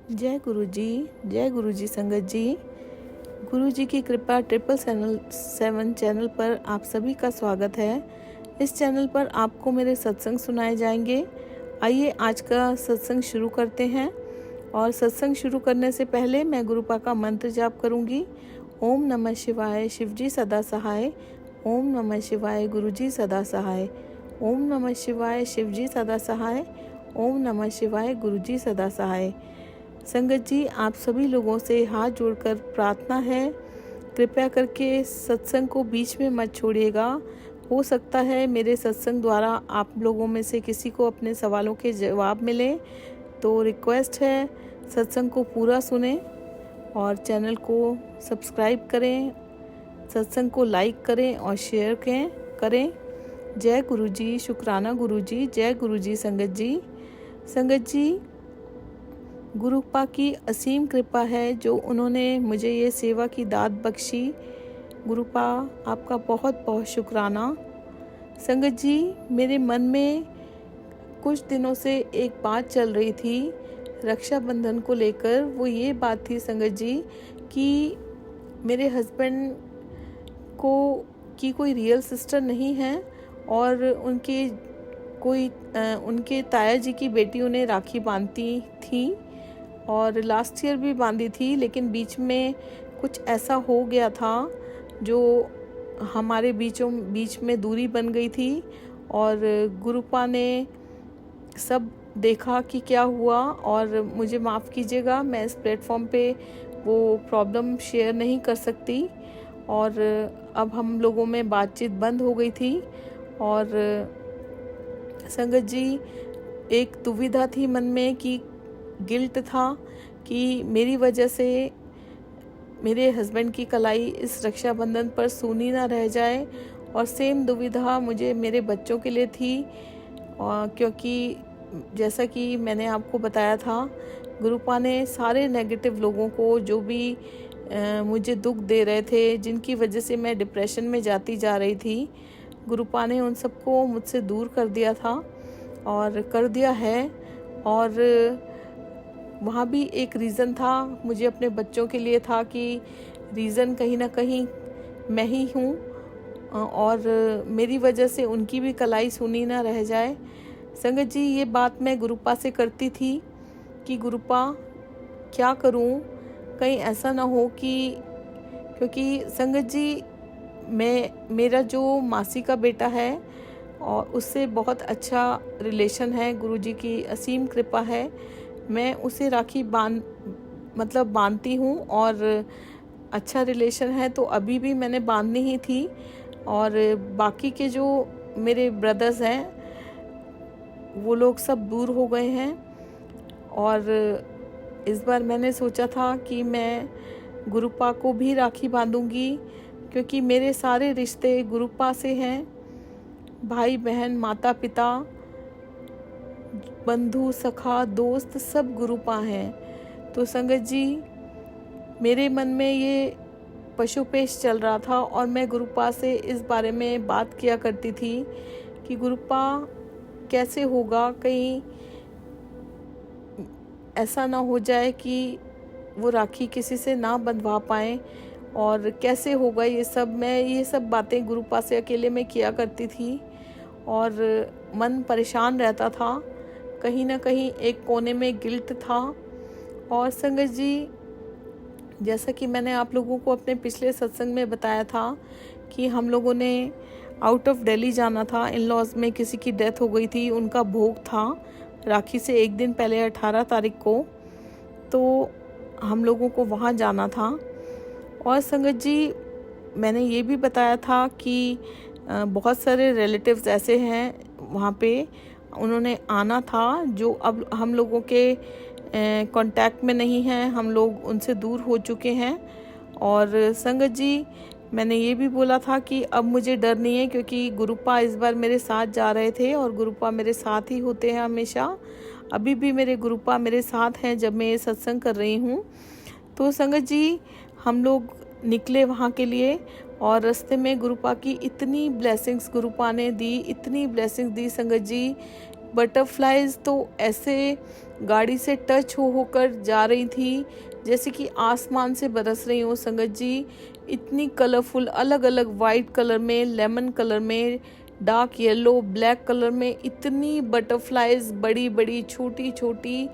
जय गुरु जी, जय गुरु जी संगत जी। गुरु जी की कृपा 777 चैनल पर आप सभी का स्वागत है। इस चैनल पर आपको मेरे सत्संग सुनाए जाएंगे। आइए आज का सत्संग शुरू करते हैं। और सत्संग शुरू करने से पहले मैं गुरुपा का मंत्र जाप करूंगी। ओम नमः शिवाय, शिवजी सदा सहाय। ओम नमः शिवाय, गुरु जी सदा सहाय। ओम नमः शिवाय, शिवजी सदा सहाय। ओम नमः शिवाय, गुरु जी सदा सहाय। संगत जी, आप सभी लोगों से हाथ जोड़कर प्रार्थना है, कृपया करके सत्संग को बीच में मत छोड़िएगा। हो सकता है मेरे सत्संग द्वारा आप लोगों में से किसी को अपने सवालों के जवाब मिले, तो रिक्वेस्ट है सत्संग को पूरा सुनें और चैनल को सब्सक्राइब करें, सत्संग को लाइक करें और शेयर करें। जय गुरु जी, शुक्राना गुरु जी, जय गुरु जी संगत जी। संगत जी, गुरुपा की असीम कृपा है जो उन्होंने मुझे ये सेवा की दात बख्शी। गुरुपा आपका बहुत बहुत शुक्राना। संगत जी, मेरे मन में कुछ दिनों से एक बात चल रही थी रक्षाबंधन को लेकर। वो ये बात थी संगत जी कि मेरे हस्बैंड की कोई रियल सिस्टर नहीं है और उनके ताया जी की बेटी उन्हें राखी बांधती थी और लास्ट ईयर भी बांधी थी, लेकिन बीच में कुछ ऐसा हो गया था जो हमारे बीच में दूरी बन गई थी। और गुरुपा ने सब देखा कि क्या हुआ, और मुझे माफ़ कीजिएगा, मैं इस प्लेटफॉर्म पे वो प्रॉब्लम शेयर नहीं कर सकती। और अब हम लोगों में बातचीत बंद हो गई थी। और संगत जी, एक दुविधा थी मन में कि गिल्ट था कि मेरी वजह से मेरे हस्बैंड की कलाई इस रक्षाबंधन पर सूनी ना रह जाए। और सेम दुविधा मुझे मेरे बच्चों के लिए थी, क्योंकि जैसा कि मैंने आपको बताया था, गुरुपा ने सारे नेगेटिव लोगों को जो भी मुझे दुख दे रहे थे, जिनकी वजह से मैं डिप्रेशन में जाती जा रही थी, गुरुपा ने उन सबको मुझसे दूर कर दिया था और कर दिया है। और वहाँ भी एक रीज़न था, मुझे अपने बच्चों के लिए था कि रीज़न कहीं ना कहीं मैं ही हूँ और मेरी वजह से उनकी भी कलाई सुनी ना रह जाए। संगत जी, ये बात मैं गुरुपा से करती थी कि गुरुपा क्या करूँ, कहीं ऐसा ना हो क्योंकि संगत जी, मेरा जो मासी का बेटा है और उससे बहुत अच्छा रिलेशन है, गुरुजी की असीम कृपा है। मैं उसे राखी बांधती हूँ और अच्छा रिलेशन है, तो अभी भी मैंने बांधनी ही थी। और बाकी के जो मेरे ब्रदर्स हैं वो लोग सब दूर हो गए हैं। और इस बार मैंने सोचा था कि मैं गुरुपा को भी राखी बांधूंगी, क्योंकि मेरे सारे रिश्ते गुरुपा से हैं। भाई बहन, माता पिता, बंधु सखा दोस्त सब गुरुपा हैं। तो संगत जी, मेरे मन में ये पशुपेश चल रहा था और मैं गुरुपा से इस बारे में बात किया करती थी कि गुरुपा कैसे होगा, कहीं ऐसा ना हो जाए कि वो राखी किसी से ना बंधवा पाएँ, और कैसे होगा ये सब। मैं ये सब बातें गुरुपा से अकेले में किया करती थी और मन परेशान रहता था, कहीं ना कहीं एक कोने में गिल्ट था। और संगत जी, जैसा कि मैंने आप लोगों को अपने पिछले सत्संग में बताया था कि हम लोगों ने आउट ऑफ दिल्ली जाना था। इन लॉज में किसी की डेथ हो गई थी, उनका भोग था राखी से एक दिन पहले 18 तारीख को, तो हम लोगों को वहाँ जाना था। और संगत जी, मैंने ये भी बताया था कि बहुत सारे रिलेटिव्स ऐसे हैं वहाँ पे, उन्होंने आना था जो अब हम लोगों के कांटेक्ट में नहीं हैं, हम लोग उनसे दूर हो चुके हैं। और संगत जी, मैंने ये भी बोला था कि अब मुझे डर नहीं है, क्योंकि गुरुपा इस बार मेरे साथ जा रहे थे और गुरुपा मेरे साथ ही होते हैं हमेशा। अभी भी मेरे गुरुपा मेरे साथ हैं जब मैं ये सत्संग कर रही हूँ। तो संगत जी, हम लोग निकले वहाँ के लिए और रास्ते में गुरुपा की इतनी ब्लेसिंग्स गुरुपा ने दी, इतनी ब्लेसिंग्स दी संगत जी बटरफ्लाइज तो ऐसे गाड़ी से टच होकर जा रही थी जैसे कि आसमान से बरस रही हो संगत जी। इतनी कलरफुल, अलग अलग वाइट कलर में, लेमन कलर में, डार्क येलो, ब्लैक कलर में, इतनी बटरफ्लाइज, बड़ी बड़ी, छोटी छोटी,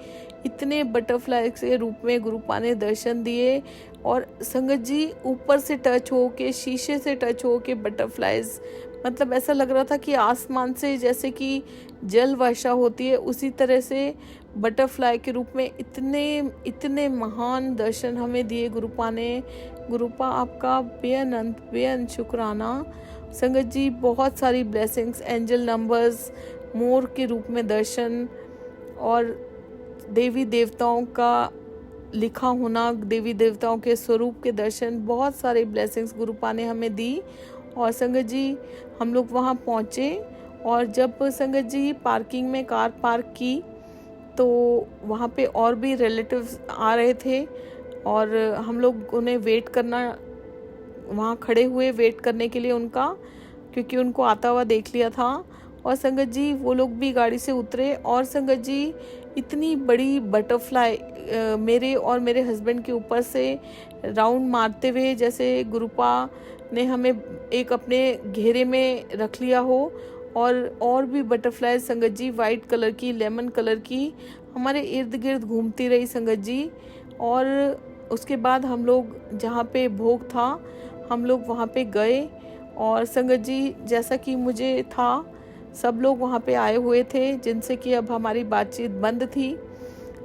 इतने बटरफ्लाई के रूप में गुरुपा ने दर्शन दिए। और संगत जी ऊपर से टच हो के, शीशे से टच हो के बटरफ्लाइज, मतलब ऐसा लग रहा था कि आसमान से जैसे कि जल वर्षा होती है उसी तरह से बटरफ्लाई के रूप में इतने इतने महान दर्शन हमें दिए गुरुपा ने। गुरुपा आपका बेअनंत बेअनंत शुक्राना संगत जी। बहुत सारी ब्लेसिंग्स, एंजल नंबर्स, मोर के रूप में दर्शन, और देवी देवताओं का लिखा होना, देवी देवताओं के स्वरूप के दर्शन, बहुत सारे ब्लेसिंग्स गुरुपा ने हमें दी। और संगत जी हम लोग वहाँ पहुँचे, और जब संगत जी पार्किंग में कार पार्क की तो वहाँ पे और भी रिलेटिव्स आ रहे थे, और हम लोग उन्हें वेट करना, वहाँ खड़े हुए वेट करने के लिए उनका, क्योंकि उनको आता हुआ देख लिया था। और संगत जी वो लोग भी गाड़ी से उतरे, और संगत जी इतनी बड़ी बटरफ्लाई मेरे और मेरे हस्बैंड के ऊपर से राउंड मारते हुए, जैसे गुरुपा ने हमें एक अपने घेरे में रख लिया हो। और भी बटरफ्लाई संगत जी वाइट कलर की, लेमन कलर की, हमारे इर्द गिर्द घूमती रही संगत जी। और उसके बाद हम लोग जहाँ पे भोग था हम लोग वहाँ पे गए, और संगत जी जैसा कि मुझे था सब लोग वहाँ पे आए हुए थे जिनसे कि अब हमारी बातचीत बंद थी,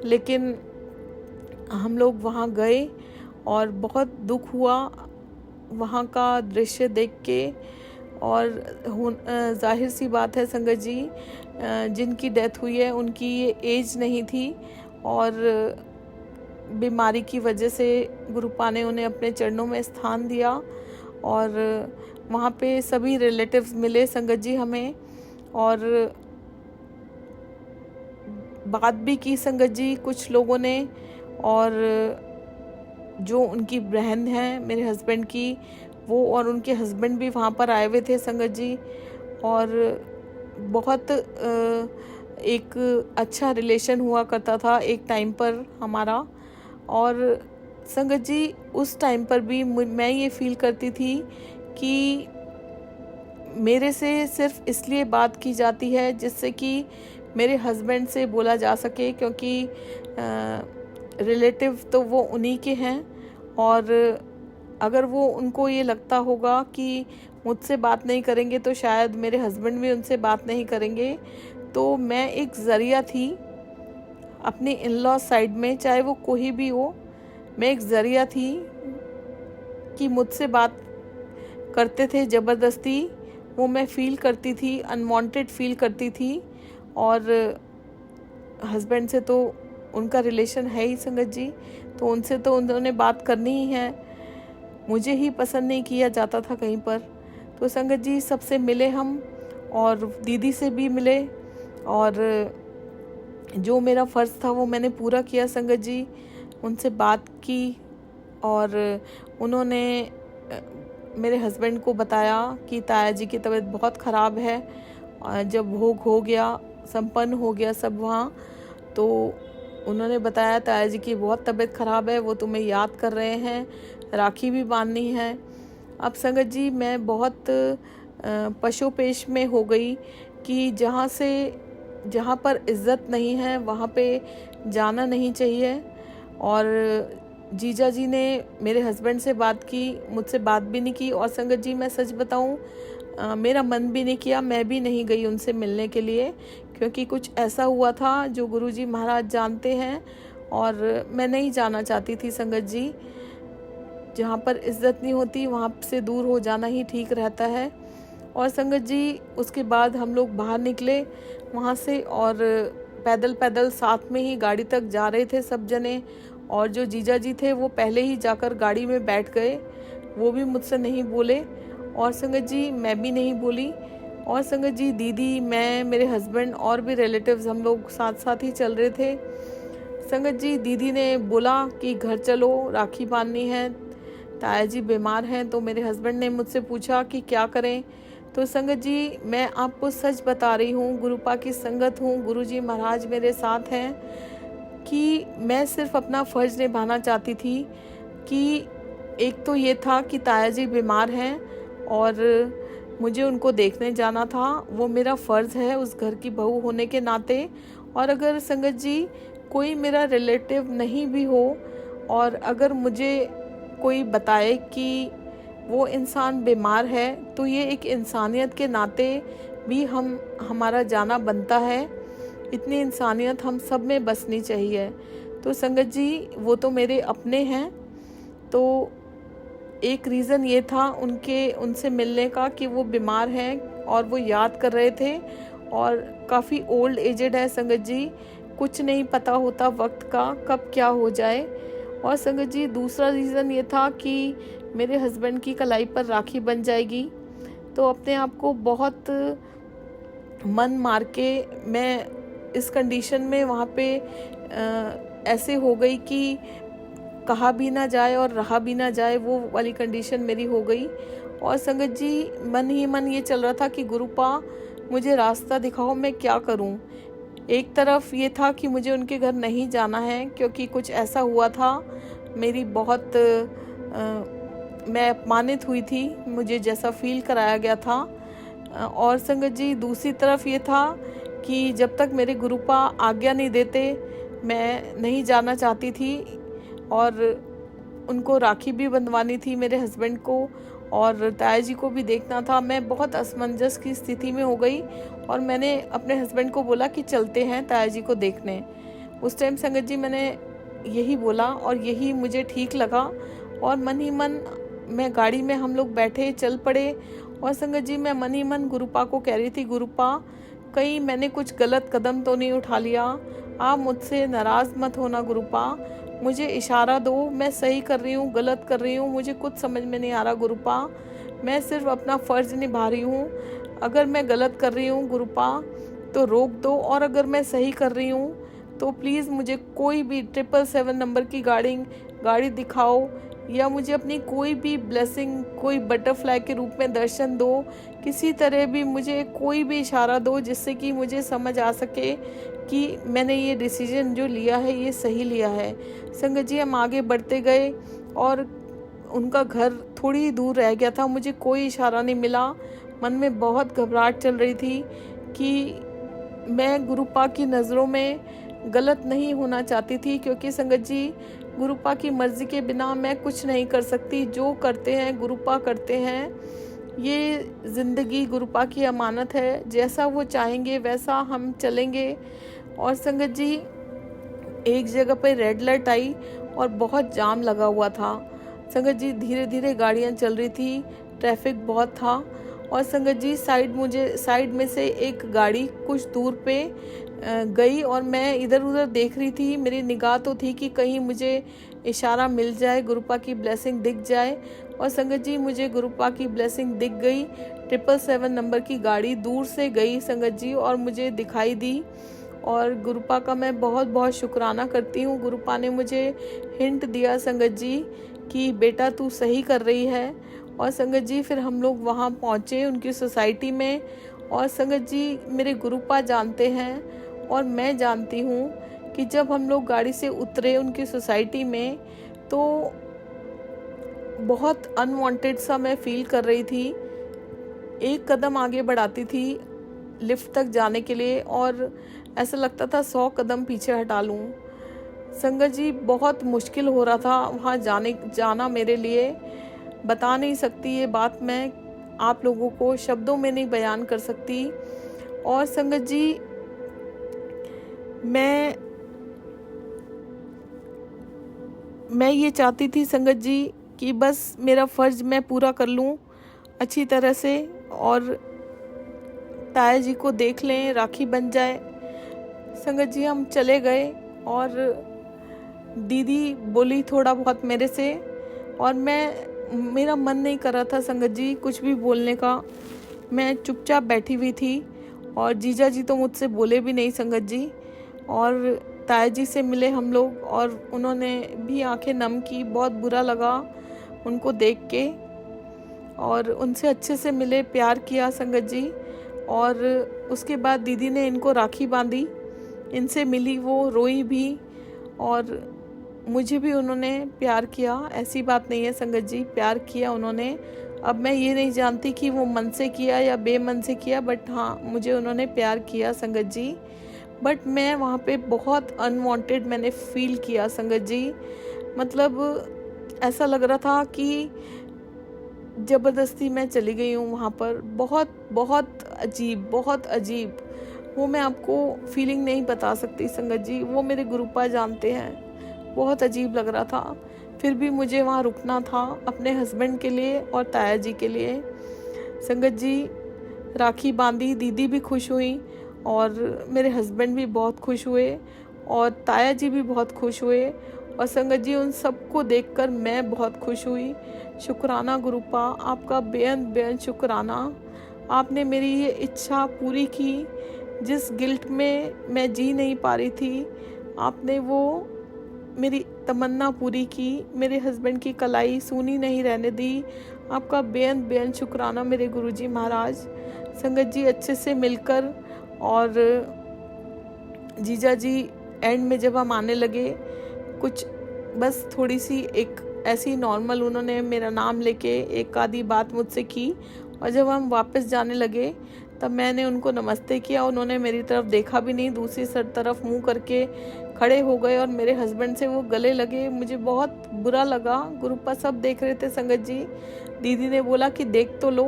लेकिन हम लोग वहाँ गए और बहुत दुख हुआ वहाँ का दृश्य देख के। और जाहिर सी बात है संगत जी, जिनकी डेथ हुई है उनकी ये एज नहीं थी, और बीमारी की वजह से गुरुपा ने उन्हें अपने चरणों में स्थान दिया। और वहाँ पे सभी रिलेटिव्स मिले संगत जी हमें, और बात भी की संगत जी कुछ लोगों ने। और जो उनकी बहन है मेरे हस्बैंड की, वो और उनके हस्बैंड भी वहाँ पर आए हुए थे संगत जी। और बहुत एक अच्छा रिलेशन हुआ करता था एक टाइम पर हमारा। और संगत जी उस टाइम पर भी मैं ये फील करती थी कि मेरे से सिर्फ इसलिए बात की जाती है जिससे कि मेरे हस्बैंड से बोला जा सके, क्योंकि रिलेटिव तो वो उन्हीं के हैं। और अगर वो उनको ये लगता होगा कि मुझसे बात नहीं करेंगे तो शायद मेरे हस्बैंड भी उनसे बात नहीं करेंगे। तो मैं एक ज़रिया थी अपनी इन लॉ साइड में, चाहे वो कोई भी हो, मैं एक ज़रिया थी कि मुझसे बात करते थे ज़बरदस्ती, वो मैं फ़ील करती थी, अनवांटेड फ़ील करती थी। और हस्बैंड से तो उनका रिलेशन है ही संगत जी, तो उनसे तो उन्होंने बात करनी ही है। मुझे ही पसंद नहीं किया जाता था कहीं पर। तो संगत जी सबसे मिले हम, और दीदी से भी मिले, और जो मेरा फ़र्ज़ था वो मैंने पूरा किया संगत जी। उनसे बात की, और उन्होंने मेरे हस्बैंड को बताया कि ताया जी की तबीयत बहुत ख़राब है। जब भोग हो गया, संपन्न हो गया सब वहाँ, तो उन्होंने बताया ताया जी की बहुत तबीयत ख़राब है, वो तुम्हें याद कर रहे हैं, राखी भी बांधनी है। अब संगत जी मैं बहुत पशोपेश में हो गई कि जहाँ पर इज़्ज़त नहीं है वहाँ पे जाना नहीं चाहिए। और जीजा जी ने मेरे हस्बैंड से बात की, मुझसे बात भी नहीं की। और संगत जी मैं सच बताऊँ, मेरा मन भी नहीं किया, मैं भी नहीं गई उनसे मिलने के लिए, क्योंकि कुछ ऐसा हुआ था जो गुरुजी महाराज जानते हैं, और मैं नहीं जाना चाहती थी संगत जी। जहाँ पर इज़्ज़त नहीं होती वहाँ से दूर हो जाना ही ठीक रहता है। और संगत जी उसके बाद हम लोग बाहर निकले वहाँ से, और पैदल पैदल साथ में ही गाड़ी तक जा रहे थे सब जने। और जो जीजा जी थे वो पहले ही जाकर गाड़ी में बैठ गए, वो भी मुझसे नहीं बोले, और संगत जी मैं भी नहीं बोली। और संगत जी दीदी, मैं, मेरे हस्बैंड और भी रिलेटिव्स हम लोग साथ साथ ही चल रहे थे। संगत जी दीदी ने बोला कि घर चलो, राखी बांधनी है, ताया जी बीमार हैं। तो मेरे हस्बैंड ने मुझसे पूछा कि क्या करें, तो संगत जी, मैं आपको सच बता रही हूँ, गुरुपा की संगत हूँ, गुरुजी महाराज मेरे साथ हैं, कि मैं सिर्फ अपना फ़र्ज़ निभाना चाहती थी। कि एक तो ये था कि ताया जी बीमार हैं और मुझे उनको देखने जाना था, वो मेरा फ़र्ज़ है उस घर की बहू होने के नाते। और अगर संगत जी कोई मेरा रिलेटिव नहीं भी हो और अगर मुझे कोई बताए कि वो इंसान बीमार है, तो ये एक इंसानियत के नाते भी हमारा जाना बनता है। इतनी इंसानियत हम सब में बसनी चाहिए। तो संगत जी, वो तो मेरे अपने हैं। तो एक रीज़न ये था उनसे मिलने का कि वो बीमार हैं और वो याद कर रहे थे और काफ़ी ओल्ड एजेड है संगत जी, कुछ नहीं पता होता वक्त का कब क्या हो जाए। और संगत जी, दूसरा रीज़न ये था कि मेरे हस्बैंड की कलाई पर राखी बन जाएगी। तो अपने आप को बहुत मन मार के मैं इस कंडीशन में वहाँ पे ऐसे हो गई कि कहा भी ना जाए और रहा भी ना जाए, वो वाली कंडीशन मेरी हो गई। और संगत जी, मन ही मन ये चल रहा था कि गुरुपा मुझे रास्ता दिखाओ, मैं क्या करूं। एक तरफ ये था कि मुझे उनके घर नहीं जाना है क्योंकि कुछ ऐसा हुआ था, मेरी बहुत मैं अपमानित हुई थी, मुझे जैसा फील कराया गया था। और संगत जी, दूसरी तरफ ये था कि जब तक मेरे गुरुपा आज्ञा नहीं देते मैं नहीं जाना चाहती थी। और उनको राखी भी बंधवानी थी मेरे हस्बैंड को और ताया जी को भी देखना था। मैं बहुत असमंजस की स्थिति में हो गई और मैंने अपने हस्बैंड को बोला कि चलते हैं ताया जी को देखने। उस टाइम संगत जी मैंने यही बोला और यही मुझे ठीक लगा और मन ही मन मैं गाड़ी में हम लोग बैठे चल पड़े। और संगत जी, मैं मन ही मन गुरुपा को कह रही थी, गुरुपा कहीं मैंने कुछ गलत कदम तो नहीं उठा लिया, आप मुझसे नाराज़ मत होना गुरुपा, मुझे इशारा दो, मैं सही कर रही हूँ गलत कर रही हूँ, मुझे कुछ समझ में नहीं आ रहा गुरुपा, मैं सिर्फ अपना फ़र्ज़ निभा रही हूँ। अगर मैं गलत कर रही हूँ गुरुपा तो रोक दो और अगर मैं सही कर रही हूँ तो प्लीज़ मुझे कोई भी 777 नंबर की गाड़ी दिखाओ या मुझे अपनी कोई भी ब्लेसिंग, कोई बटरफ्लाई के रूप में दर्शन दो, किसी तरह भी मुझे कोई भी इशारा दो जिससे कि मुझे समझ आ सके कि मैंने ये डिसीजन जो लिया है ये सही लिया है। संगत जी, हम आगे बढ़ते गए और उनका घर थोड़ी ही दूर रह गया था, मुझे कोई इशारा नहीं मिला। मन में बहुत घबराहट चल रही थी कि मैं गुरुपा की नज़रों में गलत नहीं होना चाहती थी, क्योंकि संगत जी, गुरुपा की मर्ज़ी के बिना मैं कुछ नहीं कर सकती। जो करते हैं गुरुपा करते हैं, ये ज़िंदगी गुरुपा की अमानत है, जैसा वो चाहेंगे वैसा हम चलेंगे। और संगत जी, एक जगह पर रेड लाइट आई और बहुत जाम लगा हुआ था। संगत जी, धीरे धीरे गाड़ियाँ चल रही थी, ट्रैफिक बहुत था। और संगत जी, साइड में से एक गाड़ी कुछ दूर पे गई और मैं इधर उधर देख रही थी। मेरी निगाह तो थी कि कहीं मुझे इशारा मिल जाए, गुरुपा की ब्लेसिंग दिख जाए। और संगत जी, मुझे गुरुपा की ब्लेसिंग दिख गई। 777 नंबर की गाड़ी दूर से गई संगत जी और मुझे दिखाई दी। और गुरुपा का मैं बहुत बहुत शुक्राना करती हूँ। गुरुपा ने मुझे हिंट दिया संगत जी कि बेटा तू सही कर रही है। और संगत जी, फिर हम लोग वहाँ पहुँचे उनकी सोसाइटी में। और संगत जी, मेरे गुरुपा जानते हैं और मैं जानती हूँ कि जब हम लोग गाड़ी से उतरे उनकी सोसाइटी में तो बहुत अनवांटेड सा मैं फील कर रही थी। एक कदम आगे बढ़ाती थी लिफ्ट तक जाने के लिए और ऐसा लगता था 100 कदम पीछे हटा लूँ। संगत जी, बहुत मुश्किल हो रहा था वहाँ जाना मेरे लिए। बता नहीं सकती ये बात, मैं आप लोगों को शब्दों में नहीं बयान कर सकती। और संगत जी, मैं ये चाहती थी संगत जी कि बस मेरा फ़र्ज़ मैं पूरा कर लूँ अच्छी तरह से और ताया जी को देख लें, राखी बन जाए। संगत जी, हम चले गए और दीदी बोली थोड़ा बहुत मेरे से और मेरा मन नहीं कर रहा था संगत जी कुछ भी बोलने का। मैं चुपचाप बैठी हुई थी और जीजा जी तो मुझसे बोले भी नहीं संगत जी। और ताया जी से मिले हम लोग और उन्होंने भी आंखें नम की, बहुत बुरा लगा उनको देख के। और उनसे अच्छे से मिले, प्यार किया संगत जी। और उसके बाद दीदी ने इनको राखी बांधी, इनसे मिली, वो रोई भी और मुझे भी उन्होंने प्यार किया। ऐसी बात नहीं है संगत जी, प्यार किया उन्होंने। अब मैं ये नहीं जानती कि वो मन से किया या बेमन से किया, बट हाँ, मुझे उन्होंने प्यार किया संगत जी। बट मैं वहाँ पे बहुत अनवांटेड मैंने फील किया संगत जी। मतलब ऐसा लग रहा था कि ज़बरदस्ती मैं चली गई हूँ वहाँ पर। बहुत बहुत अजीब, बहुत अजीब। वो मैं आपको फीलिंग नहीं बता सकती संगत जी, वो मेरे गुरुपा जानते हैं। बहुत अजीब लग रहा था, फिर भी मुझे वहाँ रुकना था अपने हस्बैंड के लिए और ताया जी के लिए। संगत जी राखी बांधी, दीदी भी खुश हुई और मेरे हस्बैंड भी बहुत खुश हुए और ताया जी भी बहुत खुश हुए। और संगत जी उन सबको देखकर मैं बहुत खुश हुई। शुक्राना गुरुपा, आपका बेअंत बेअंत शुक्राना। आपने मेरी ये इच्छा पूरी की, जिस गिल्ट में मैं जी नहीं पा रही थी, आपने वो मेरी तमन्ना पूरी की। मेरे हस्बैंड की कलाई सूनी नहीं रहने दी। आपका बेअंत बेअंत शुक्राना मेरे गुरुजी महाराज। संगत जी अच्छे से मिलकर, और जीजा जी एंड में जब हम आने लगे, कुछ बस थोड़ी सी एक ऐसी नॉर्मल उन्होंने मेरा नाम लेके एक आधी बात मुझसे की, और जब हम वापस जाने लगे तब मैंने उनको नमस्ते किया। उन्होंने मेरी तरफ देखा भी नहीं, दूसरी तरफ मुंह करके खड़े हो गए और मेरे हस्बैंड से वो गले लगे। मुझे बहुत बुरा लगा। गुरुपा सब देख रहे थे संगत जी। दीदी ने बोला कि देख तो लो।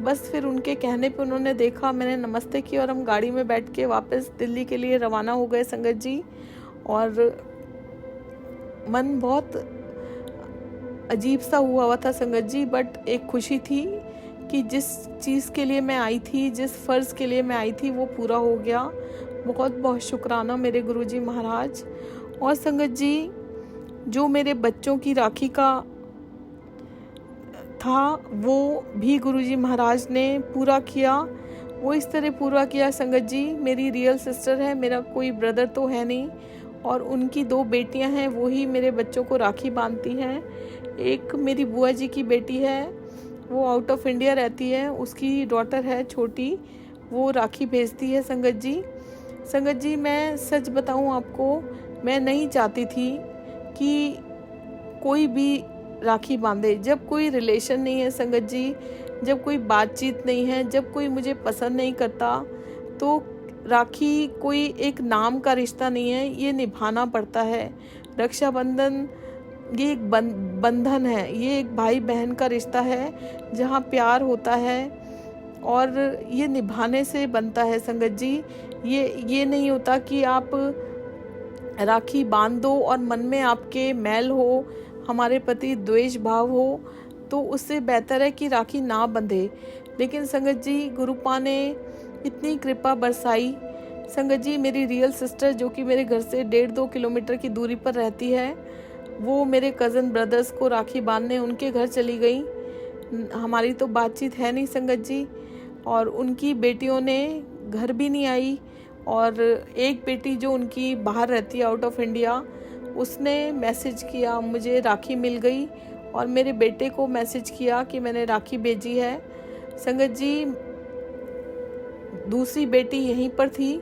बस फिर उनके कहने पे उन्होंने देखा, मैंने नमस्ते की और हम गाड़ी में बैठ के वापस दिल्ली के लिए रवाना हो गए संगत जी। और मन बहुत अजीब सा हुआ था संगत जी, बट एक खुशी थी कि जिस चीज़ के लिए मैं आई थी, जिस फ़र्ज़ के लिए मैं आई थी, वो पूरा हो गया। बहुत बहुत शुक्राना मेरे गुरुजी महाराज। और संगत जी जो मेरे बच्चों की राखी का था, वो भी गुरुजी महाराज ने पूरा किया। वो इस तरह पूरा किया संगत जी, मेरी रियल सिस्टर है, मेरा कोई ब्रदर तो है नहीं, और उनकी 2 बेटियां हैं, वो ही मेरे बच्चों को राखी बांधती हैं। एक मेरी बुआ जी की बेटी है, वो आउट ऑफ इंडिया रहती है, उसकी डॉटर है छोटी, वो राखी भेजती है संगत जी। संगत जी मैं सच बताऊं आपको, मैं नहीं चाहती थी कि कोई भी राखी बांधे। जब कोई रिलेशन नहीं है संगत जी, जब कोई बातचीत नहीं है, जब कोई मुझे पसंद नहीं करता, तो राखी कोई एक नाम का रिश्ता नहीं है, ये निभाना पड़ता है। रक्षाबंधन ये एक बंधन है, ये एक भाई बहन का रिश्ता है जहाँ प्यार होता है और ये निभाने से बनता है संगत जी। ये नहीं होता कि आप राखी बांध दो और मन में आपके मैल हो, हमारे प्रति द्वेष भाव हो, तो उससे बेहतर है कि राखी ना बंधे। लेकिन संगत जी गुरुपा ने इतनी कृपा बरसाई। संगत जी मेरी रियल सिस्टर जो कि मेरे घर से 1.5-2 किलोमीटर की दूरी पर रहती है, वो मेरे कज़न ब्रदर्स को राखी बांधने उनके घर चली गई। हमारी तो बातचीत है नहीं संगत जी, और उनकी बेटियों ने घर भी नहीं आई। और एक बेटी जो उनकी बाहर रहती है आउट ऑफ इंडिया, उसने मैसेज किया मुझे राखी मिल गई, और मेरे बेटे को मैसेज किया कि मैंने राखी भेजी है। संगत जी दूसरी बेटी यहीं पर थी,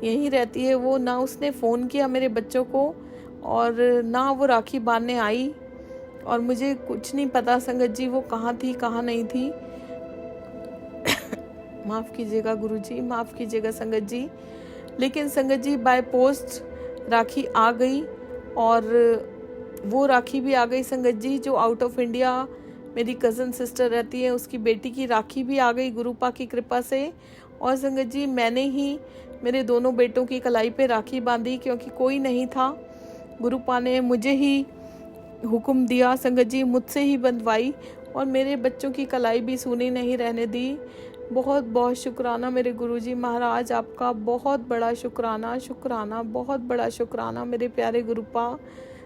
यहीं रहती है वो, ना उसने फ़ोन किया मेरे बच्चों को और ना वो राखी बांधने आई, और मुझे कुछ नहीं पता संगत जी वो कहाँ थी कहाँ नहीं थी। माफ़ कीजिएगा गुरुजी, माफ़ कीजिएगा संगत जी। लेकिन संगत जी बाय पोस्ट राखी आ गई, और वो राखी भी आ गई संगत जी जो आउट ऑफ इंडिया मेरी कज़न सिस्टर रहती है, उसकी बेटी की राखी भी आ गई गुरुपा की कृपा से। और संगत जी मैंने ही मेरे दोनों बेटों की कलाई पे राखी बांधी, क्योंकि कोई नहीं था। गुरुपा ने मुझे ही हुक्म दिया संगत जी, मुझसे ही बंधवाई, और मेरे बच्चों की कलाई भी सूनी नहीं रहने दी। बहुत बहुत शुक्राना मेरे गुरुजी महाराज, आपका बहुत बड़ा शुक्राना, शुक्राना, बहुत बड़ा शुक्राना मेरे प्यारे गुरुपा।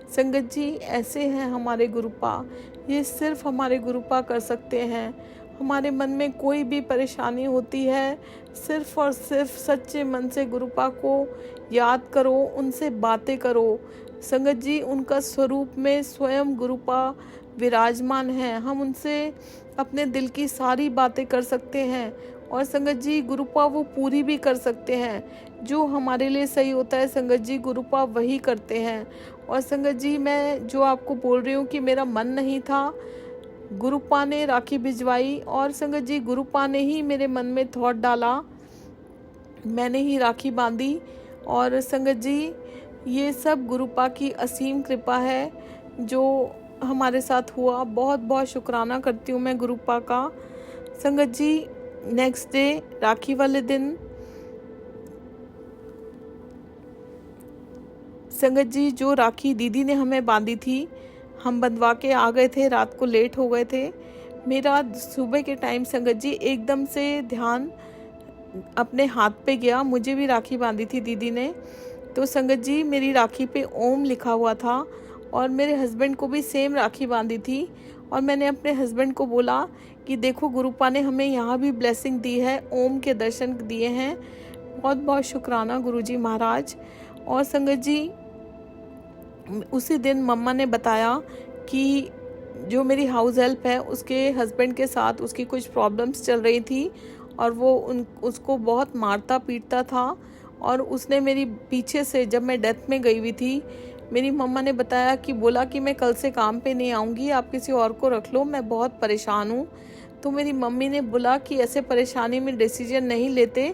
संगत जी ऐसे हैं हमारे गुरुपा, ये सिर्फ हमारे गुरुपा कर सकते हैं। हमारे मन में कोई भी परेशानी होती है, सिर्फ और सिर्फ सच्चे मन से गुरुपा को याद करो, उनसे बातें करो, संगत जी उनका स्वरूप में स्वयं गुरुपा विराजमान है। हम उनसे अपने दिल की सारी बातें कर सकते हैं और संगत जी गुरुपा वो पूरी भी कर सकते हैं। जो हमारे लिए सही होता है संगत जी गुरुपा वही करते हैं। और संगत जी मैं जो आपको बोल रही हूँ कि मेरा मन नहीं था, गुरुपा ने राखी भिजवाई और संगत जी गुरुपा ने ही मेरे मन में थॉट डाला, मैंने ही राखी बांधी। और संगत जी ये सब गुरुपा की असीम कृपा है जो हमारे साथ हुआ। बहुत बहुत शुक्राना करती हूँ मैं गुरुपा का। संगत जी नेक्स्ट डे राखी वाले दिन संगत जी जो राखी दीदी ने हमें बांधी थी, हम बंधवा के आ गए थे, रात को लेट हो गए थे। मेरा सुबह के टाइम संगत जी एकदम से ध्यान अपने हाथ पे गया, मुझे भी राखी बांधी थी दीदी ने। तो संगत जी मेरी राखी पे ओम लिखा हुआ था और मेरे हस्बैंड को भी सेम राखी बांधी थी। और मैंने अपने हस्बैंड को बोला कि देखो गुरुपा ने हमें यहाँ भी ब्लेसिंग दी है, ओम के दर्शन दिए हैं। बहुत बहुत शुक्राना गुरुजी महाराज। और संगत जी उसी दिन मम्मा ने बताया कि जो मेरी हाउस हेल्प है उसके हस्बैंड के साथ उसकी कुछ प्रॉब्लम्स चल रही थी और वो उसको बहुत मारता पीटता था। और उसने मेरी पीछे से, जब मैं डेथ में गई हुई थी, मेरी मम्मा ने बताया कि बोला कि मैं कल से काम पे नहीं आऊँगी, आप किसी और को रख लो, मैं बहुत परेशान हूँ। तो मेरी मम्मी ने बोला कि ऐसे परेशानी में डिसीजन नहीं लेते,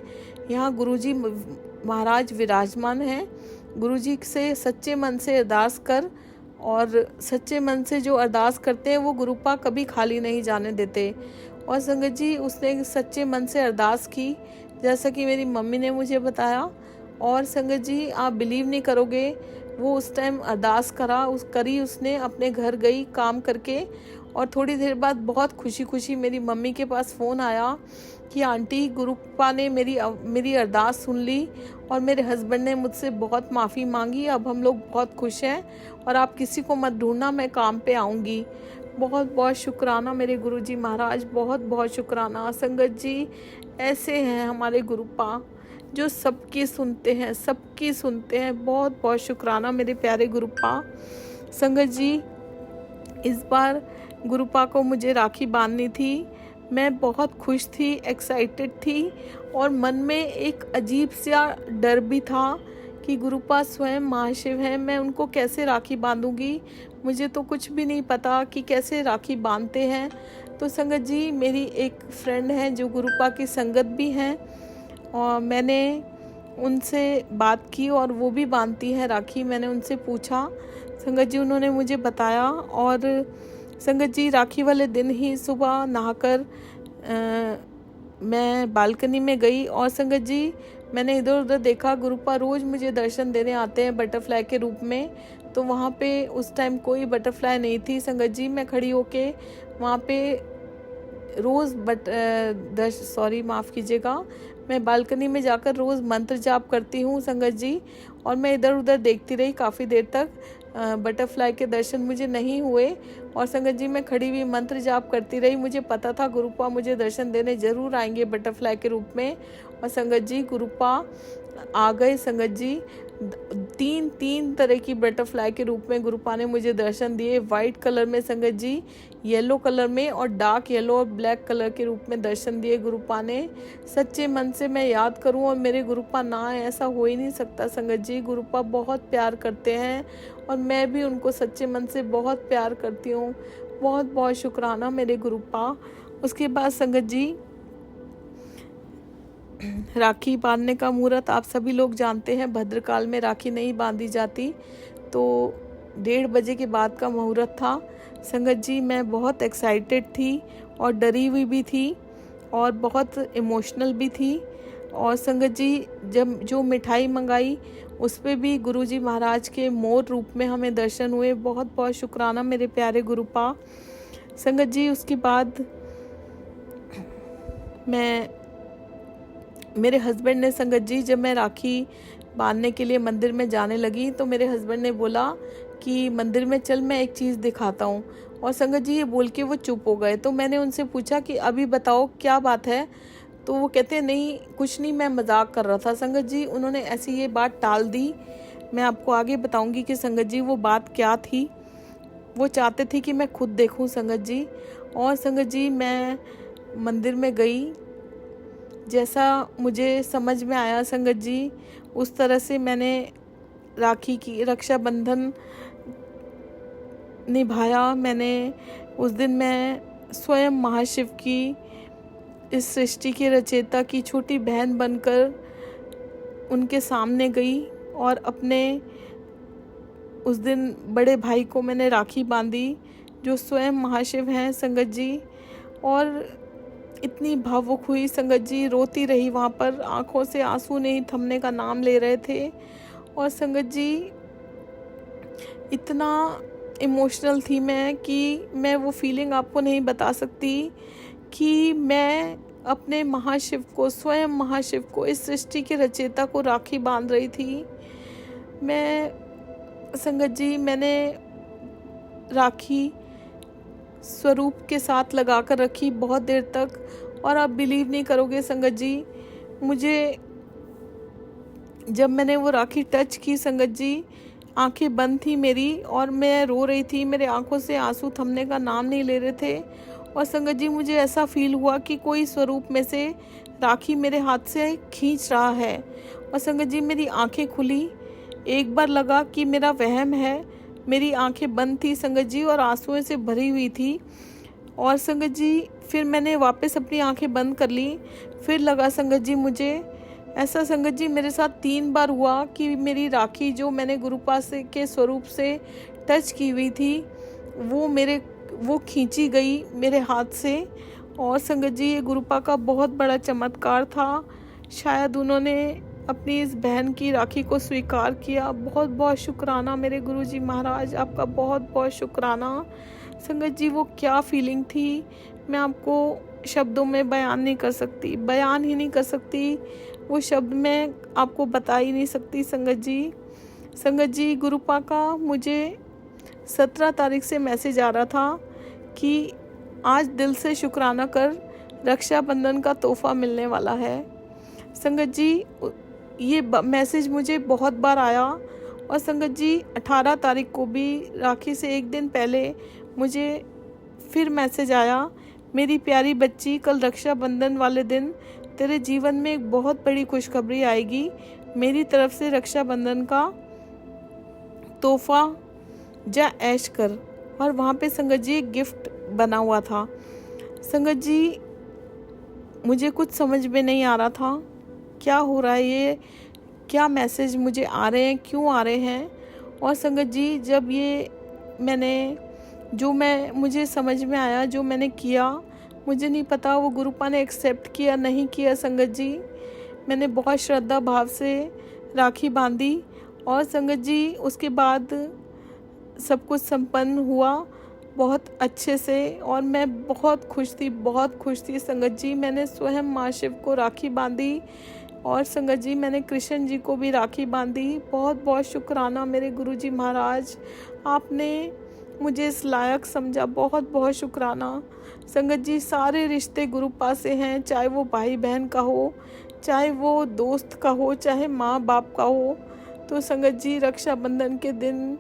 यहाँ गुरुजी महाराज विराजमान हैं, गुरुजी से सच्चे मन से अरदास कर। और सच्चे मन से जो अरदास करते हैं वो गुरुपा कभी खाली नहीं जाने देते। और संगत जी उसने सच्चे मन से अरदास की जैसा कि मेरी मम्मी ने मुझे बताया। और संगत जी आप बिलीव नहीं करोगे, वो उस टाइम अरदास करी उसने, अपने घर गई काम करके। और थोड़ी देर बाद बहुत खुशी खुशी मेरी मम्मी के पास फ़ोन आया कि आंटी गुरुपा ने मेरी अरदास सुन ली और मेरे हस्बैंड ने मुझसे बहुत माफ़ी मांगी, अब हम लोग बहुत खुश हैं और आप किसी को मत ढूंढना, मैं काम पे आऊँगी। बहुत बहुत शुक्राना मेरे गुरुजी महाराज, बहुत बहुत शुक्राना। संगत जी ऐसे हैं हमारे गुरुपा जो सबकी सुनते हैं, सबकी सुनते हैं। बहुत बहुत शुक्राना मेरे प्यारे गुरुपा। संगत जी इस बार गुरुपा को मुझे राखी बांधनी थी, मैं बहुत खुश थी, एक्साइटेड थी और मन में एक अजीब सा डर भी था कि गुरुपा स्वयं महाशिव हैं, मैं उनको कैसे राखी बांधूंगी, मुझे तो कुछ भी नहीं पता कि कैसे राखी बांधते हैं। तो संगत जी मेरी एक फ्रेंड है जो गुरुपा की संगत भी हैं और मैंने उनसे बात की और वो भी बांधती हैं राखी। मैंने उनसे पूछा, संगत जी उन्होंने मुझे बताया। और संगत जी राखी वाले दिन ही सुबह नहाकर मैं बालकनी में गई और संगत जी मैंने इधर उधर देखा, गुरुपा रोज़ मुझे दर्शन देने आते हैं बटरफ्लाई के रूप में। तो वहाँ पे उस टाइम कोई बटरफ्लाई नहीं थी संगत जी, मैं खड़ी होके वहाँ पे रोज़ माफ़ कीजिएगा, मैं बालकनी में जाकर रोज़ मंत्र जाप करती हूँ संगत जी। और मैं इधर उधर देखती रही काफ़ी देर तक, बटरफ्लाई के दर्शन मुझे नहीं हुए। और संगत जी मैं खड़ी हुई मंत्र जाप करती रही, मुझे पता था गुरुपा मुझे दर्शन देने ज़रूर आएंगे बटरफ्लाई के रूप में। और संगत जी गुरुपा आ गए। संगत जी तीन तरह की बटरफ्लाई के रूप में गुरुपा ने मुझे दर्शन दिए, वाइट कलर में संगत जी, येलो कलर में और डार्क येलो और ब्लैक कलर के रूप में दर्शन दिए गुरुपा ने। सच्चे मन से मैं याद करूं और मेरे गुरुपा ना आए ऐसा हो ही नहीं सकता संगत जी। गुरुपा बहुत प्यार करते हैं और मैं भी उनको सच्चे मन से बहुत प्यार करती हूँ। बहुत बहुत शुक्राना मेरे गुरुपा। उसके बाद संगत जी राखी बांधने का मुहूर्त आप सभी लोग जानते हैं, भद्रकाल में राखी नहीं बांधी जाती, तो 1:30 बजे के बाद का मुहूर्त था। संगत जी मैं बहुत एक्साइटेड थी और डरी हुई भी थी और बहुत इमोशनल भी थी। और संगत जी जब जो मिठाई मंगाई उस पे भी गुरुजी महाराज के मोर रूप में हमें दर्शन हुए। बहुत बहुत शुक्राना मेरे प्यारे गुरुपा। संगत जी उसके बाद मेरे हस्बैंड ने संगत जी जब मैं राखी बांधने के लिए मंदिर में जाने लगी तो मेरे हस्बैंड ने बोला कि मंदिर में चल मैं एक चीज़ दिखाता हूँ। और संगत जी ये बोल के वो चुप हो गए। तो मैंने उनसे पूछा कि अभी बताओ क्या बात है। तो वो कहते नहीं कुछ नहीं, मैं मजाक कर रहा था। संगत जी उन्होंने ऐसी ये बात टाल दी। मैं आपको आगे बताऊंगी कि संगत जी वो बात क्या थी। वो चाहते थे कि मैं खुद देखूं संगत जी। और संगत जी मैं मंदिर में गई, जैसा मुझे समझ में आया संगत जी उस तरह से मैंने राखी की रक्षाबंधन निभाया। मैंने उस दिन मैं स्वयं महाशिव की, इस सृष्टि के रचयिता की छोटी बहन बनकर उनके सामने गई और अपने उस दिन बड़े भाई को मैंने राखी बांधी जो स्वयं महाशिव हैं संगत जी। और इतनी भावुक हुई संगत जी, रोती रही वहाँ पर, आंखों से आंसू नहीं थमने का नाम ले रहे थे। और संगत जी इतना इमोशनल थी मैं कि मैं वो फीलिंग आपको नहीं बता सकती कि मैं अपने महाशिव को, स्वयं महाशिव को, इस सृष्टि के रचयिता को राखी बांध रही थी। मैं संगत जी मैंने राखी स्वरूप के साथ लगा कर रखी बहुत देर तक। और आप बिलीव नहीं करोगे संगत जी, मुझे जब मैंने वो राखी टच की संगत जी, आंखें बंद थी मेरी और मैं रो रही थी। मेरे आंखों से आंसू थमने का नाम नहीं ले रहे थे। और संगत जी मुझे ऐसा फील हुआ कि कोई स्वरूप में से राखी मेरे हाथ से खींच रहा है। और संगत जी मेरी आंखें खुली, एक बार लगा कि मेरा वहम है। मेरी आंखें बंद थी संगत जी और आंसुओं से भरी हुई थी। और संगत जी फिर मैंने वापस अपनी आंखें बंद कर ली। फिर लगा संगत जी मुझे ऐसा संगत जी मेरे साथ 3 बार हुआ कि मेरी राखी जो मैंने गुरुपा से के स्वरूप से टच की हुई थी वो खींची गई मेरे हाथ से। और संगत जी ये गुरुपा का बहुत बड़ा चमत्कार था। शायद उन्होंने अपनी इस बहन की राखी को स्वीकार किया। बहुत बहुत शुक्राना मेरे गुरुजी महाराज, आपका बहुत बहुत शुक्राना। संगत जी वो क्या फीलिंग थी मैं आपको शब्दों में बयान नहीं कर सकती, बयान ही नहीं कर सकती। वो शब्द मैं आपको बता ही नहीं सकती संगत जी। संगत जी गुरुपा का मुझे 17 तारीख से मैसेज आ रहा था कि आज दिल से शुक्राना कर, रक्षाबंधन का तोहफा मिलने वाला है। संगत जी ये मैसेज मुझे बहुत बार आया। और संगत जी 18 तारीख को भी राखी से एक दिन पहले मुझे फिर मैसेज आया, मेरी प्यारी बच्ची कल रक्षाबंधन वाले दिन तेरे जीवन में एक बहुत बड़ी खुशखबरी आएगी। मेरी तरफ से रक्षाबंधन का तोहफा जा ऐश कर। और वहाँ पे संगत जी एक गिफ्ट बना हुआ था। संगत जी मुझे कुछ समझ में नहीं आ रहा था क्या हो रहा है, ये क्या मैसेज मुझे आ रहे हैं, क्यों आ रहे हैं। और संगत जी जब ये मुझे समझ में आया, जो मैंने किया, मुझे नहीं पता वो गुरुपा ने एक्सेप्ट किया नहीं किया। संगत जी मैंने बहुत श्रद्धा भाव से राखी बांधी और संगत जी उसके बाद सब कुछ संपन्न हुआ बहुत अच्छे से। और मैं बहुत खुश थी संगत जी। मैंने स्वयं माँ शिव को राखी बांधी और संगत जी मैंने कृष्ण जी को भी राखी बांधी। बहुत बहुत शुक्राना मेरे गुरुजी महाराज, आपने मुझे इस लायक समझा, बहुत बहुत शुक्राना। संगत जी सारे रिश्ते गुरुपा से हैं, चाहे वो भाई बहन का हो, चाहे वो दोस्त का हो, चाहे माँ बाप का हो। तो संगत जी रक्षाबंधन के दिन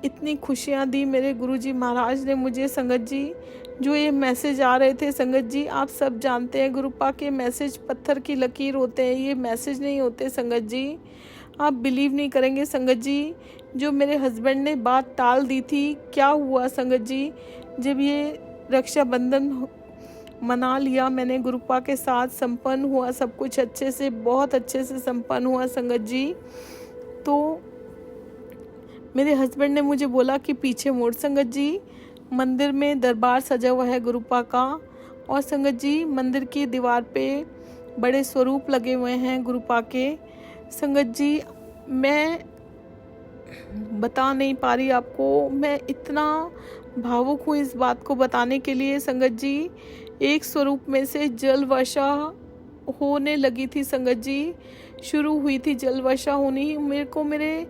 इतनी खुशियाँ दी मेरे गुरुजी महाराज ने मुझे। संगत जी जो ये मैसेज आ रहे थे संगत जी, आप सब जानते हैं गुरुपा के मैसेज पत्थर की लकीर होते हैं, ये मैसेज नहीं होते संगत जी। आप बिलीव नहीं करेंगे संगत जी, जो मेरे हस्बैंड ने बात टाल दी थी, क्या हुआ संगत जी, जब ये रक्षाबंधन मना लिया मैंने गुरुपा के साथ, संपन्न हुआ सब कुछ अच्छे से, बहुत अच्छे से संपन्न हुआ संगत जी। तो मेरे हस्बैंड ने मुझे बोला कि पीछे मोड़ संगत जी, मंदिर में दरबार सजा हुआ है गुरुपा का। और संगत जी मंदिर की दीवार पे बड़े स्वरूप लगे हुए हैं गुरुपा के। संगत जी मैं बता नहीं पा रही आपको, मैं इतना भावुक हूँ इस बात को बताने के लिए संगत जी। एक स्वरूप में से जल वर्षा होने लगी थी संगत जी, शुरू हुई थी जल वर्षा होनी। मेरे को मेरे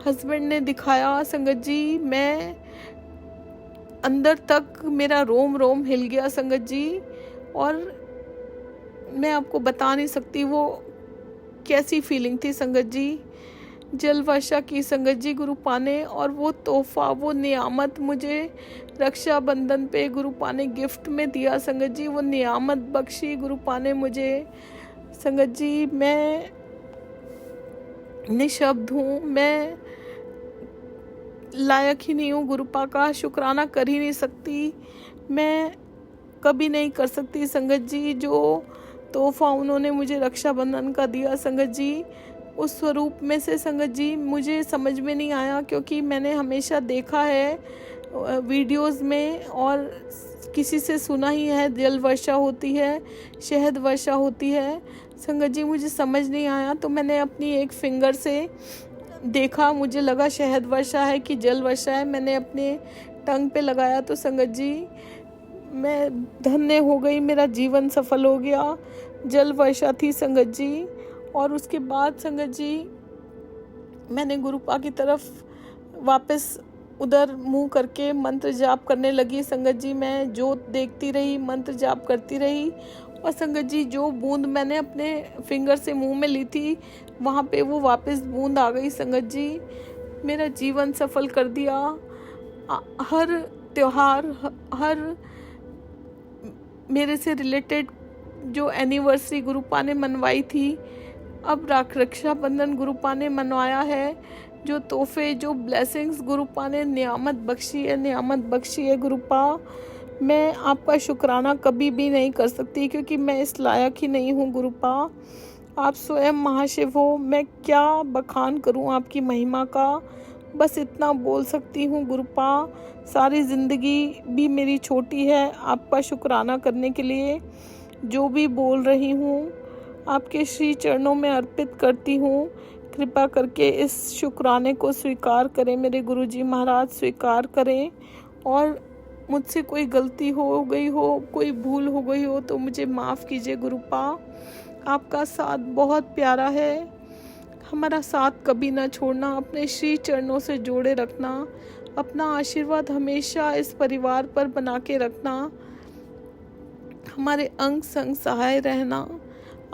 हस्बैंड ने दिखाया संगत जी, मैं अंदर तक मेरा रोम रोम हिल गया संगत जी। और मैं आपको बता नहीं सकती वो कैसी फीलिंग थी संगत जी। जल वर्षा की संगत जी गुरुपा ने, और वो तोहफा, वो नियामत मुझे रक्षाबंधन पे गुरुपा ने गिफ्ट में दिया संगत जी। वो नियामत बख्शी गुरुपा ने मुझे संगत जी। मैं निशब्द हूँ, मैं लायक ही नहीं हूँ गुरुपा का, शुक्राना कर ही नहीं सकती, मैं कभी नहीं कर सकती संगत जी। जो तोहफा उन्होंने मुझे रक्षाबंधन का दिया संगत जी, उस स्वरूप में से संगत जी मुझे समझ में नहीं आया, क्योंकि मैंने हमेशा देखा है वीडियोस में और किसी से सुना ही है जल वर्षा होती है, शहद वर्षा होती है संगत जी। मुझे समझ नहीं आया, तो मैंने अपनी एक फिंगर से देखा, मुझे लगा शहद वर्षा है कि जल वर्षा है। मैंने अपने टंग पे लगाया तो संगत जी मैं धन्य हो गई, मेरा जीवन सफल हो गया। जल वर्षा थी संगत जी। और उसके बाद संगत जी मैंने गुरुपा की तरफ वापस उधर मुंह करके मंत्र जाप करने लगी संगत जी। मैं जोत देखती रही, मंत्र जाप करती रही, और संगत जी जो बूंद मैंने अपने फिंगर से मुंह में ली थी, वहाँ पे वो वापस बूंद आ गई संगत जी। मेरा जीवन सफल कर दिया। हर त्योहार, हर मेरे से रिलेटेड जो एनिवर्सरी गुरुपा ने मनवाई थी, अब रक्षाबंधन गुरुपा ने मनवाया है। जो तोहफे, जो ब्लेसिंग्स गुरुपा ने नियामत बख्शी है गुरुपा। मैं आपका शुक्राना कभी भी नहीं कर सकती, क्योंकि मैं इस लायक ही नहीं हूँ गुरुपा। आप स्वयं महाशिव हो, मैं क्या बखान करूँ आपकी महिमा का। बस इतना बोल सकती हूँ गुरुपा, सारी ज़िंदगी भी मेरी छोटी है आपका शुक्राना करने के लिए। जो भी बोल रही हूँ आपके श्री चरणों में अर्पित करती हूँ। कृपा करके इस शुक्राने को स्वीकार करें मेरे गुरुजी महाराज, स्वीकार करें। और मुझसे कोई गलती हो गई हो, कोई भूल हो गई हो तो मुझे माफ़ कीजिए गुरुपा। आपका साथ बहुत प्यारा है, हमारा साथ कभी ना छोड़ना, अपने श्री चरणों से जोड़े रखना, अपना आशीर्वाद हमेशा इस परिवार पर बना के रखना, हमारे अंग संग सहाय रहना।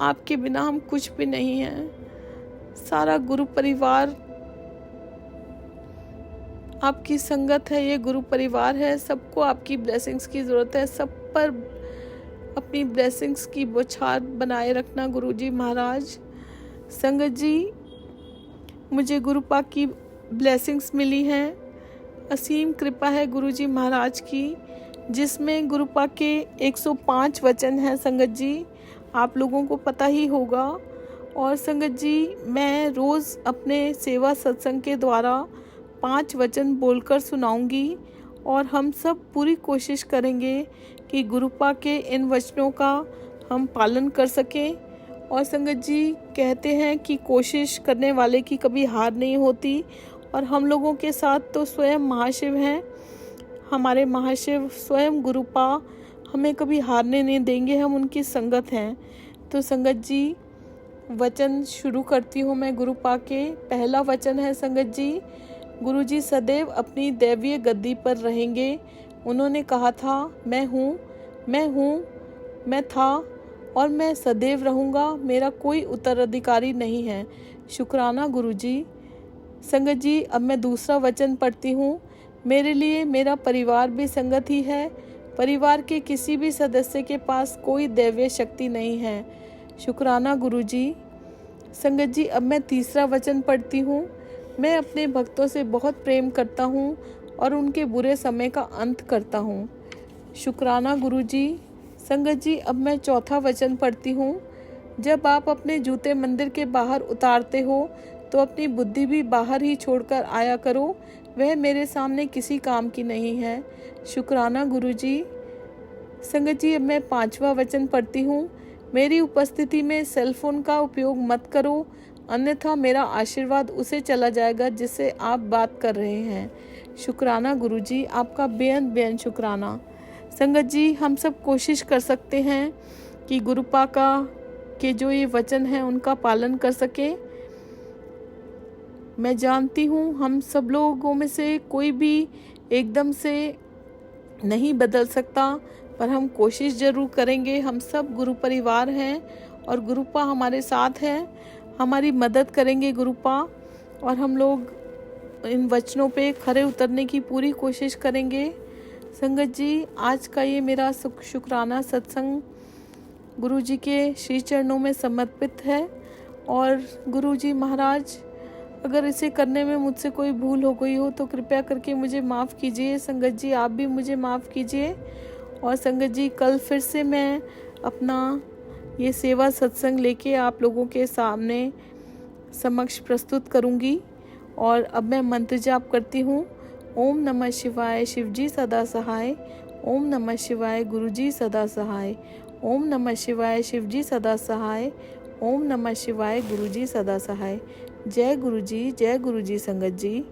आपके बिना हम कुछ भी नहीं हैं। सारा गुरु परिवार आपकी संगत है, ये गुरु परिवार है। सबको आपकी ब्लेसिंग्स की ज़रूरत है, सब पर अपनी ब्लेसिंग्स की बौछार बनाए रखना गुरुजी महाराज। संगत जी मुझे गुरुपा की ब्लेसिंग्स मिली हैं, असीम कृपा है गुरुजी महाराज की, जिसमें गुरुपा के 105 वचन हैं संगत जी, आप लोगों को पता ही होगा। और संगत जी मैं रोज़ अपने सेवा सत्संग के द्वारा 5 वचन बोलकर सुनाऊंगी, और हम सब पूरी कोशिश करेंगे कि गुरुपा के इन वचनों का हम पालन कर सकें। और संगत जी कहते हैं कि कोशिश करने वाले की कभी हार नहीं होती, और हम लोगों के साथ तो स्वयं महाशिव हैं, हमारे महाशिव स्वयं गुरुपा हमें कभी हारने नहीं देंगे, हम उनकी संगत हैं। तो संगत जी वचन शुरू करती हूँ मैं गुरुपा के। पहला वचन है संगत जी, गुरुजी सदैव अपनी दैवीय गद्दी पर रहेंगे। उन्होंने कहा था मैं हूँ, मैं था और मैं सदैव रहूँगा, मेरा कोई उत्तराधिकारी नहीं है। शुक्राना गुरुजी। संगत जी अब मैं दूसरा वचन पढ़ती हूँ। मेरे लिए मेरा परिवार भी संगत ही है, परिवार के किसी भी सदस्य के पास कोई दैवीय शक्ति नहीं है। शुक्राना गुरुजी। संगत जी अब मैं तीसरा वचन पढ़ती हूँ। मैं अपने भक्तों से बहुत प्रेम करता हूँ और उनके बुरे समय का अंत करता हूँ। शुक्राना गुरुजी। संगत जी अब मैं चौथा वचन पढ़ती हूँ। जब आप अपने जूते मंदिर के बाहर उतारते हो तो अपनी बुद्धि भी बाहर ही छोड़कर आया करो, वह मेरे सामने किसी काम की नहीं है। शुक्राना गुरुजी। संगत जी अब मैं पांचवा वचन पढ़ती हूँ। मेरी उपस्थिति में सेलफोन का उपयोग मत करो, अन्यथा मेरा आशीर्वाद उसे चला जाएगा जिससे आप बात कर रहे हैं। शुक्राना गुरुजी, आपका बेअंत बेअंत शुक्राना। संगत जी हम सब कोशिश कर सकते हैं कि गुरुपा के जो ये वचन हैं उनका पालन कर सके। मैं जानती हूँ हम सब लोगों में से कोई भी एकदम से नहीं बदल सकता, पर हम कोशिश ज़रूर करेंगे। हम सब गुरु परिवार हैं और गुरुपा हमारे साथ है, हमारी मदद करेंगे गुरुपा। और हम लोग इन वचनों पे खरे उतरने की पूरी कोशिश करेंगे। संगत जी, आज का ये मेरा शुक्राना सत्संग गुरु जी के श्री चरणों में समर्पित है। और गुरु जी महाराज, अगर इसे करने में मुझसे कोई भूल हो गई हो तो कृपया करके मुझे माफ़ कीजिए। संगत जी, आप भी मुझे माफ़ कीजिए। और संगत जी, कल फिर से मैं अपना ये सेवा सत्संग लेके आप लोगों के सामने समक्ष प्रस्तुत करूँगी। और अब मैं मंत्र जाप करती हूँ। ओम नमः शिवाय, शिवजी सदा सहाय। ओम नमः शिवाय, गुरुजी सदा सहाय। ओम नमः शिवाय, शिवजी सदा सहाय। ओम नमः शिवाय, गुरुजी सदा सहाय। जय गुरुजी, जय गुरुजी संगत जी।